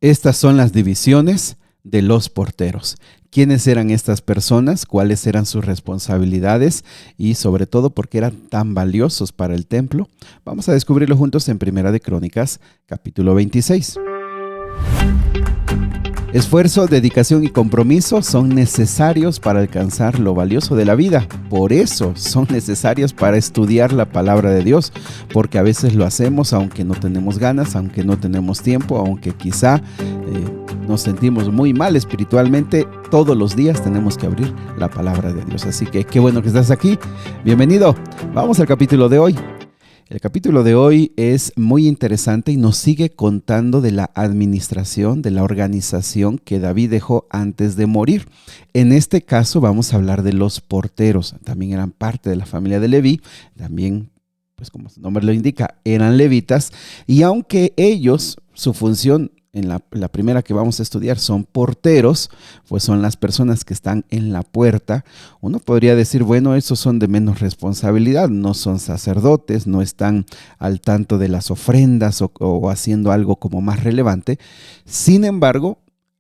Estas son las divisiones de los porteros. ¿Quiénes eran estas personas? ¿Cuáles eran sus responsabilidades? Y sobre todo, ¿por qué eran tan valiosos para el templo? Vamos a descubrirlo juntos en Primera de Crónicas, capítulo 26. Esfuerzo, dedicación y compromiso son necesarios para alcanzar lo valioso de la vida. Por eso son necesarios para estudiar la palabra de Dios, porque a veces lo hacemos aunque no tenemos ganas, aunque no tenemos tiempo, aunque quizá nos sentimos muy mal espiritualmente. Todos los días tenemos que abrir la palabra de Dios. Así que qué bueno que estás aquí. Bienvenido. Vamos al capítulo de hoy. El capítulo de hoy es muy interesante y nos sigue contando de la administración, de la organización que David dejó antes de morir. En este caso vamos a hablar de los porteros. También eran parte de la familia de Leví, también, pues como su nombre lo indica, eran levitas. Y aunque ellos, su función en la primera que vamos a estudiar son porteros, pues son las personas que están en la puerta. Uno podría decir, bueno, esos son de menos responsabilidad, no son sacerdotes, no están al tanto de las ofrendas o haciendo algo como más relevante. Sin embargo,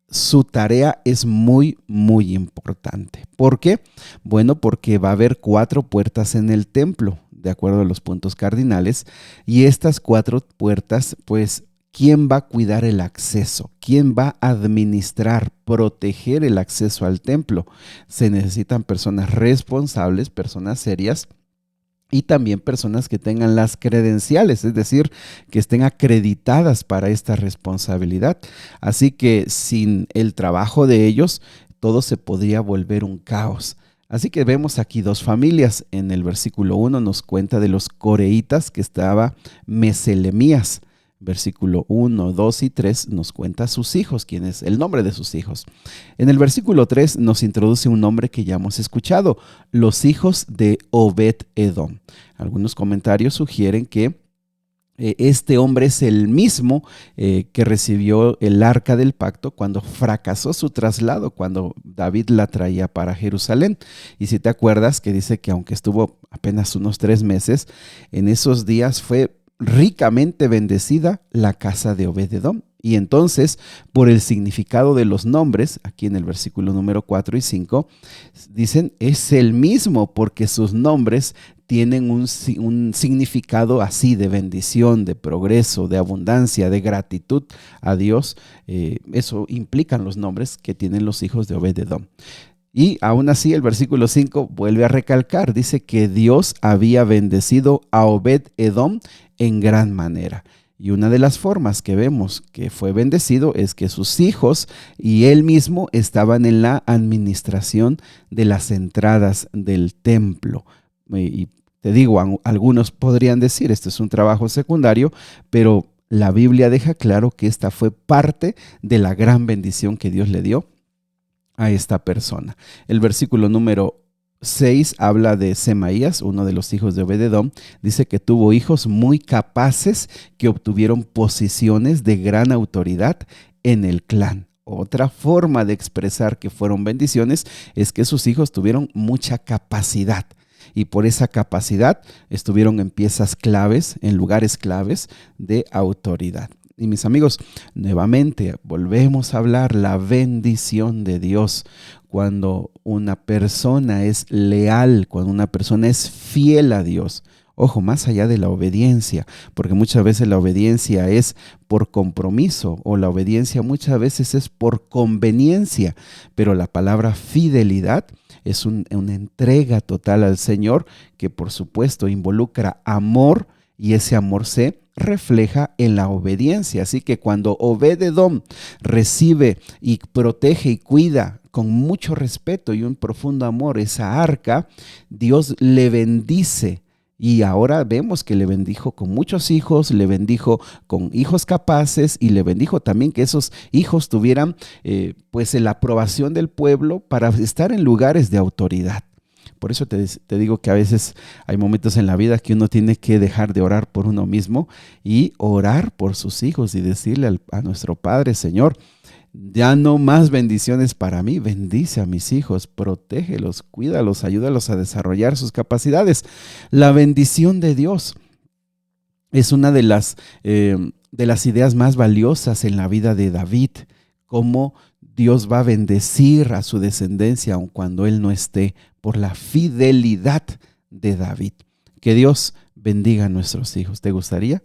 su tarea es muy, muy importante. ¿Por qué? Bueno, porque va a haber 4 puertas en el templo, de acuerdo a los puntos cardinales, y estas 4 puertas, pues, ¿quién va a cuidar el acceso? ¿Quién va a administrar, proteger el acceso al templo? Se necesitan personas responsables, personas serias y también personas que tengan las credenciales, es decir, que estén acreditadas para esta responsabilidad. Así que sin el trabajo de ellos, todo se podría volver un caos. Así que vemos aquí 2 familias. En el versículo 1 nos cuenta de los coreitas, que estaba Meselemías. Versículo 1, 2 y 3 nos cuenta sus hijos, quién es el nombre de sus hijos. En el versículo 3 nos introduce un nombre que ya hemos escuchado, los hijos de Obed-Edom. Algunos comentarios sugieren que este hombre es el mismo que recibió el arca del pacto cuando fracasó su traslado, cuando David la traía para Jerusalén. Y si te acuerdas que dice que aunque estuvo apenas unos 3 meses, en esos días fue ricamente bendecida la casa de Obed-Edom. Y entonces, por el significado de los nombres, aquí en el versículo número 4 y 5, dicen, es el mismo porque sus nombres tienen un significado así de bendición, de progreso, de abundancia, de gratitud a Dios. Eso implican los nombres que tienen los hijos de Obed-Edom. Y aún así el versículo 5 vuelve a recalcar, dice que Dios había bendecido a Obed-Edom en gran manera. Y una de las formas que vemos que fue bendecido es que sus hijos y él mismo estaban en la administración de las entradas del templo. Y te digo, algunos podrían decir, esto es un trabajo secundario, pero la Biblia deja claro que esta fue parte de la gran bendición que Dios le dio a esta persona. El versículo número 6 habla de Semaías, uno de los hijos de Obed-Edom. Dice que tuvo hijos muy capaces que obtuvieron posiciones de gran autoridad en el clan. Otra forma de expresar que fueron bendiciones es que sus hijos tuvieron mucha capacidad. Y por esa capacidad estuvieron en piezas claves, en lugares claves de autoridad. Y mis amigos, nuevamente volvemos a hablar la bendición de Dios. Cuando una persona es leal, cuando una persona es fiel a Dios. Ojo, más allá de la obediencia, porque muchas veces la obediencia es por compromiso o la obediencia muchas veces es por conveniencia, pero la palabra fidelidad es una entrega total al Señor que por supuesto involucra amor y ese amor se refleja en la obediencia. Así que cuando Obed-Edom recibe y protege y cuida con mucho respeto y un profundo amor esa arca, Dios le bendice. Y ahora vemos que le bendijo con muchos hijos, le bendijo con hijos capaces y le bendijo también que esos hijos tuvieran pues la aprobación del pueblo para estar en lugares de autoridad. Por eso te digo que a veces hay momentos en la vida que uno tiene que dejar de orar por uno mismo y orar por sus hijos y decirle a nuestro Padre, Señor, ya no más bendiciones para mí, bendice a mis hijos, protégelos, cuídalos, ayúdalos a desarrollar sus capacidades. La bendición de Dios es una de las de las ideas más valiosas en la vida de David, cómo Dios va a bendecir a su descendencia aun cuando él no esté, por la fidelidad de David. Que Dios bendiga a nuestros hijos. ¿Te gustaría?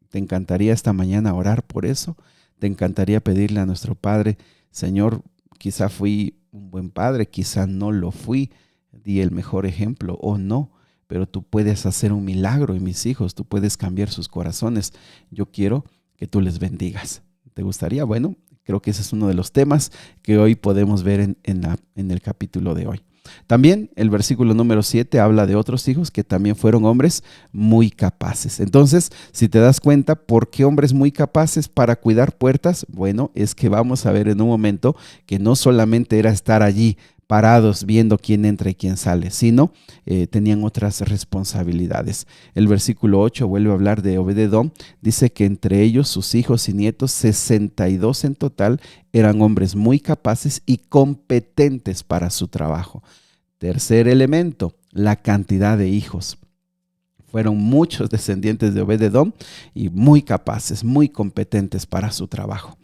¿Te encantaría esta mañana orar por eso? ¿Te encantaría pedirle a nuestro Padre, Señor, quizá fui un buen padre, quizá no lo fui, di el mejor ejemplo o no, pero tú puedes hacer un milagro en mis hijos, tú puedes cambiar sus corazones. Yo quiero que tú les bendigas. ¿Te gustaría? Bueno, creo que ese es uno de los temas que hoy podemos ver en el capítulo de hoy. También el versículo número 7 habla de otros hijos que también fueron hombres muy capaces. Entonces, si te das cuenta, ¿por qué hombres muy capaces para cuidar puertas? Bueno, es que vamos a ver en un momento que no solamente era estar allí parados viendo quién entra y quién sale, sino tenían otras responsabilidades. El versículo 8 vuelve a hablar de Obed-edom, dice que entre ellos, sus hijos y nietos, 62 en total, eran hombres muy capaces y competentes para su trabajo. Tercer elemento, la cantidad de hijos. Fueron muchos descendientes de Obed-edom y muy capaces, muy competentes para su trabajo.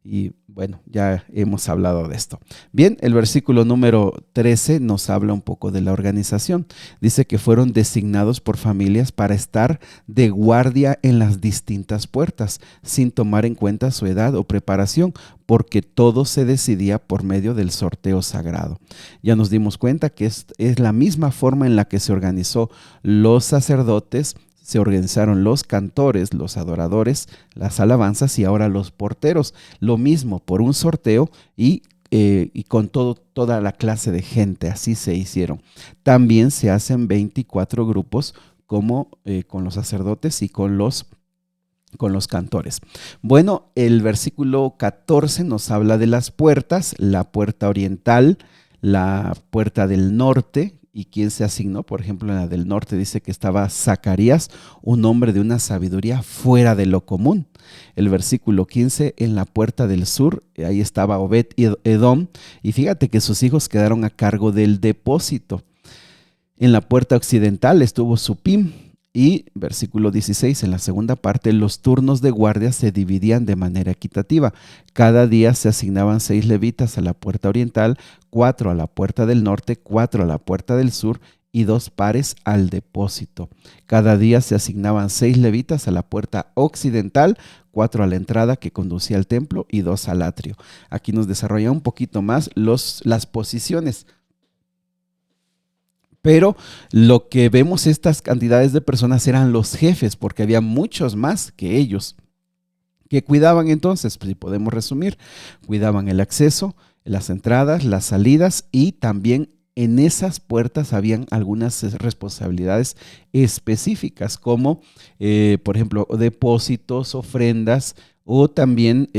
Y bueno, ya hemos hablado de esto. Bien, el versículo número 13 nos habla un poco de la organización. Dice que fueron designados por familias para estar de guardia en las distintas puertas, sin tomar en cuenta su edad o preparación, porque todo se decidía por medio del sorteo sagrado. Ya nos dimos cuenta que es la misma forma en la que se organizó los sacerdotes, se organizaron los cantores, los adoradores, las alabanzas y ahora los porteros. Lo mismo por un sorteo y con toda la clase de gente, así se hicieron. También se hacen 24 grupos como con los sacerdotes y con los cantores. Bueno, el versículo 14 nos habla de las puertas, la puerta oriental, la puerta del norte. ¿Y quién se asignó? Por ejemplo, en la del norte dice que estaba Zacarías, un hombre de una sabiduría fuera de lo común. El versículo 15, en la puerta del sur, ahí estaba Obed-edom, y fíjate que sus hijos quedaron a cargo del depósito. En la puerta occidental estuvo Supim. Y versículo 16, en la segunda parte, los turnos de guardia se dividían de manera equitativa. Cada día se asignaban 6 levitas a la puerta oriental, 4 a la puerta del norte, 4 a la puerta del sur y 2 pares al depósito. Cada día se asignaban 6 levitas a la puerta occidental, 4 a la entrada que conducía al templo y 2 al atrio. Aquí nos desarrolla un poquito más las posiciones. Pero lo que vemos, estas cantidades de personas eran los jefes, porque había muchos más que ellos que cuidaban. Entonces, si podemos resumir, cuidaban el acceso, las entradas, las salidas, y también en esas puertas habían algunas responsabilidades específicas, como por ejemplo depósitos, ofrendas, o también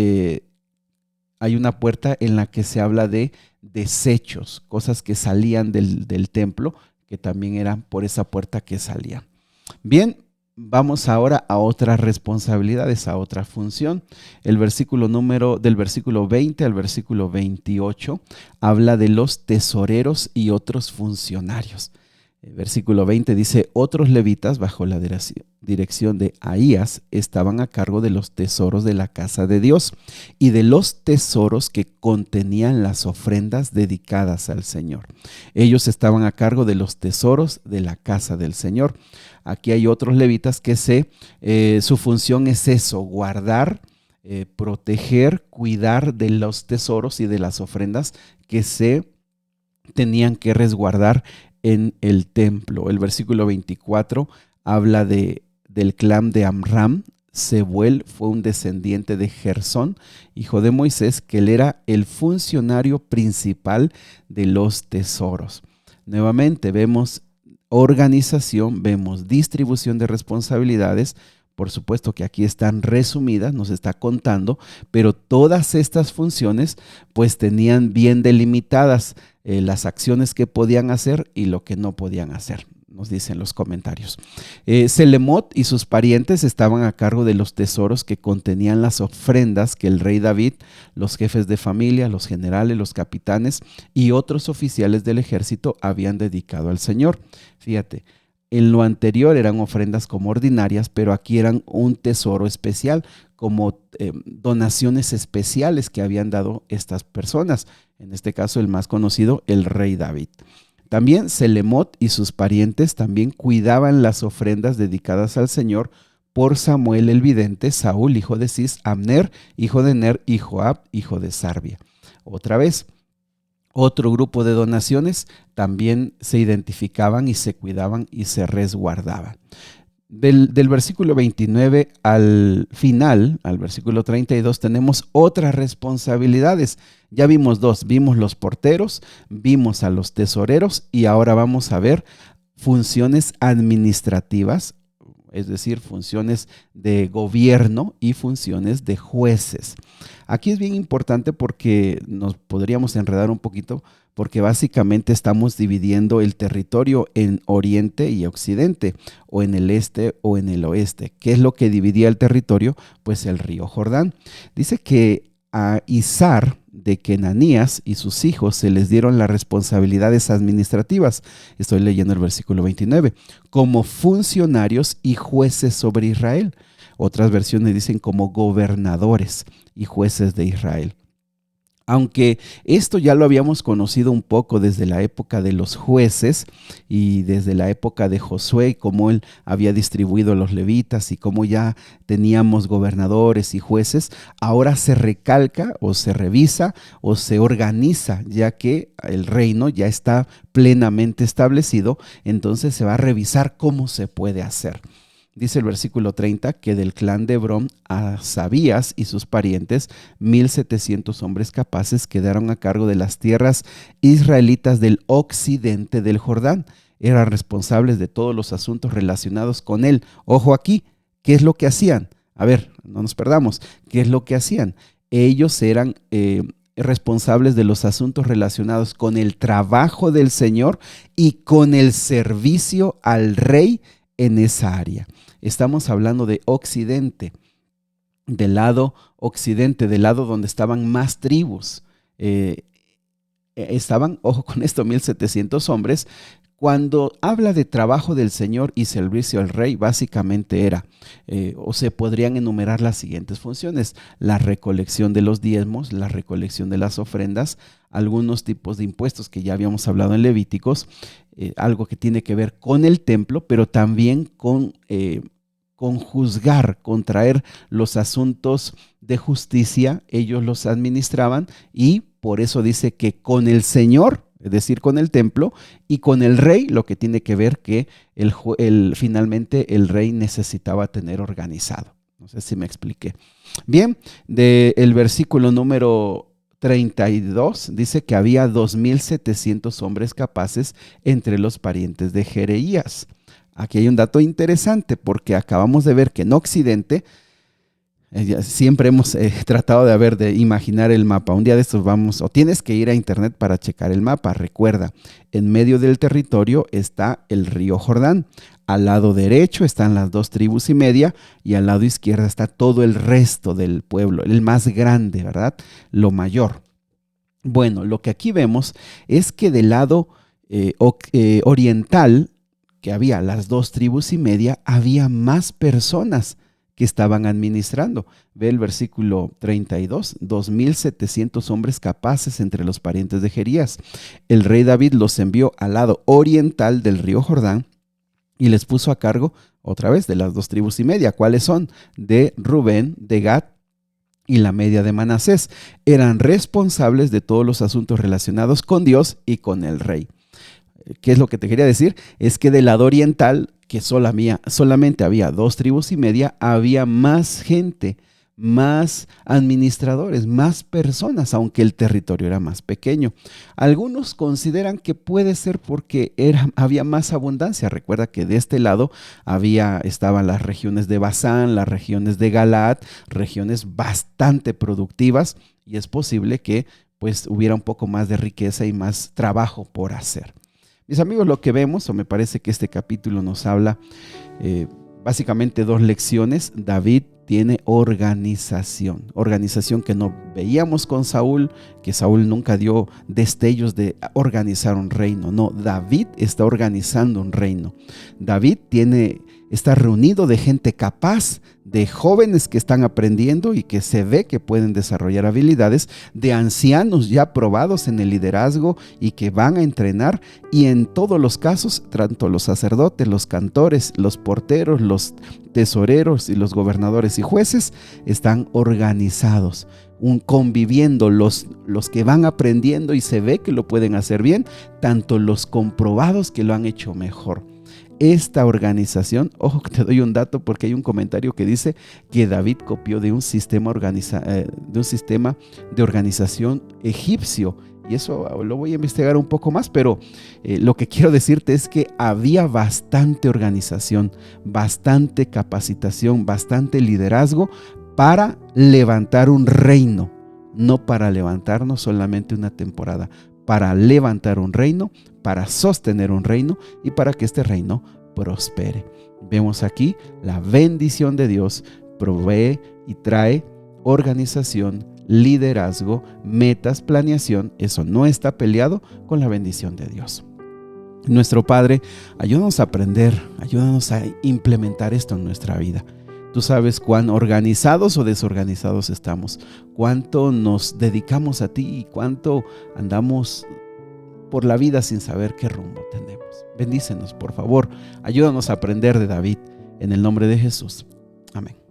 hay una puerta en la que se habla de desechos, cosas que salían del templo, que también eran por esa puerta que salían. Bien, vamos ahora a otras responsabilidades, a otra función. Del versículo 20 al versículo 28 habla de los tesoreros y otros funcionarios. El versículo 20 dice, otros levitas bajo la dirección de Ahías estaban a cargo de los tesoros de la casa de Dios y de los tesoros que contenían las ofrendas dedicadas al Señor. Ellos estaban a cargo de los tesoros de la casa del Señor. Aquí hay otros levitas que su función es eso, guardar, proteger, cuidar de los tesoros y de las ofrendas que se tenían que resguardar en el templo. El versículo 24 habla del clan de Amram. Sebuel fue un descendiente de Gersón, hijo de Moisés, que él era el funcionario principal de los tesoros. Nuevamente vemos organización, vemos distribución de responsabilidades. Por supuesto que aquí están resumidas, nos está contando, pero todas estas funciones pues tenían bien delimitadas las acciones que podían hacer y lo que no podían hacer, nos dicen los comentarios. Selemot y sus parientes estaban a cargo de los tesoros que contenían las ofrendas que el rey David, los jefes de familia, los generales, los capitanes y otros oficiales del ejército habían dedicado al Señor. Fíjate, En lo anterior eran ofrendas como ordinarias, pero aquí eran un tesoro especial, como donaciones especiales que habían dado estas personas. En este caso, el más conocido, el rey David. También Selemot y sus parientes también cuidaban las ofrendas dedicadas al Señor por Samuel el vidente, Saúl, hijo de Cis, Abner, hijo de Ner, y Joab, hijo de Sarbia. Otra vez, otro grupo de donaciones también se identificaban y se cuidaban y se resguardaban. Del versículo 29 al final, al versículo 32, tenemos otras responsabilidades. Ya vimos dos, vimos los porteros, vimos a los tesoreros y ahora vamos a ver funciones administrativas, es decir, funciones de gobierno y funciones de jueces. Aquí es bien importante porque nos podríamos enredar un poquito, porque básicamente estamos dividiendo el territorio en oriente y occidente, o en el este o en el oeste. ¿Qué es lo que dividía el territorio? Pues el río Jordán. Dice que a Izar de Kenanías y sus hijos se les dieron las responsabilidades administrativas. Estoy leyendo el versículo 29. Como funcionarios y jueces sobre Israel. Otras versiones dicen como gobernadores y jueces de Israel. Aunque esto ya lo habíamos conocido un poco desde la época de los jueces y desde la época de Josué, cómo él había distribuido los levitas y cómo ya teníamos gobernadores y jueces, ahora se recalca o se revisa o se organiza, ya que el reino ya está plenamente establecido, entonces se va a revisar cómo se puede hacer. Dice el versículo 30 que del clan de Hebrón, Asabías y sus parientes, 1,700 hombres capaces quedaron a cargo de las tierras israelitas del occidente del Jordán. Eran responsables de todos los asuntos relacionados con él. Ojo aquí, ¿qué es lo que hacían? A ver, no nos perdamos. ¿Qué es lo que hacían? Ellos eran responsables de los asuntos relacionados con el trabajo del Señor y con el servicio al rey en esa área. Estamos hablando de occidente, del lado occidente, del lado donde estaban más tribus. Estaban, ojo con esto, 1,700 hombres. Cuando habla de trabajo del Señor y servicio al rey, básicamente era, o se podrían enumerar las siguientes funciones: la recolección de los diezmos, la recolección de las ofrendas, algunos tipos de impuestos que ya habíamos hablado en Levíticos, algo que tiene que ver con el templo, pero también con juzgar, con traer los asuntos de justicia. Ellos los administraban y por eso dice que con el Señor, es decir, con el templo, y con el rey, lo que tiene que ver que finalmente el rey necesitaba tener organizado. No sé si me expliqué. Bien, del versículo número 32 dice que había 2,700 hombres capaces entre los parientes de Jereías. Aquí hay un dato interesante porque acabamos de ver que en Occidente, siempre hemos tratado de imaginar el mapa. Un día de estos vamos, o tienes que ir a internet para checar el mapa. Recuerda, en medio del territorio está el río Jordán. Al lado derecho están las 2,5 tribus y al lado izquierdo está todo el resto del pueblo, el más grande, ¿verdad? Lo mayor. Bueno, lo que aquí vemos es que del lado oriental, que había las 2,5 tribus, había más personas que estaban administrando. Ve el versículo 32, 2,700 hombres capaces entre los parientes de Jereías. El rey David los envió al lado oriental del río Jordán y les puso a cargo otra vez de las 2,5 tribus. ¿Cuáles son? De Rubén, de Gad y la media de Manasés. Eran responsables de todos los asuntos relacionados con Dios y con el rey. ¿Qué es lo que te quería decir? Es que del lado oriental, que solamente había 2,5 tribus, había más gente, más administradores, más personas, aunque el territorio era más pequeño. Algunos consideran que puede ser porque había más abundancia. Recuerda que de este lado estaban las regiones de Basán, las regiones de Galaad, regiones bastante productivas, y es posible que pues hubiera un poco más de riqueza y más trabajo por hacer. Mis amigos, lo que vemos, o me parece que este capítulo nos habla básicamente 2 lecciones. David tiene organización. Organización que no veíamos con Saúl, que Saúl nunca dio destellos de organizar un reino. No, David está organizando un reino. David está reunido de gente capaz, de jóvenes que están aprendiendo y que se ve que pueden desarrollar habilidades, de ancianos ya probados en el liderazgo y que van a entrenar, y en todos los casos, tanto los sacerdotes, los cantores, los porteros, los tesoreros y los gobernadores y jueces están organizados, conviviendo los que van aprendiendo y se ve que lo pueden hacer bien, tanto los comprobados que lo han hecho mejor. Esta organización, ojo, te doy un dato porque hay un comentario que dice que David copió de un sistema de organización egipcio, y eso lo voy a investigar un poco más, pero lo que quiero decirte es que había bastante organización, bastante capacitación, bastante liderazgo para levantar un reino, no para levantarnos solamente una temporada, para levantar un reino, para sostener un reino y para que este reino prospere. Vemos aquí la bendición de Dios provee y trae organización, liderazgo, metas, planeación. Eso no está peleado con la bendición de Dios. Nuestro Padre, ayúdanos a aprender, ayúdanos a implementar esto en nuestra vida. Tú sabes cuán organizados o desorganizados estamos, cuánto nos dedicamos a ti y cuánto andamos por la vida sin saber qué rumbo tenemos. Bendícenos, por favor. Ayúdanos a aprender de David. En el nombre de Jesús. Amén.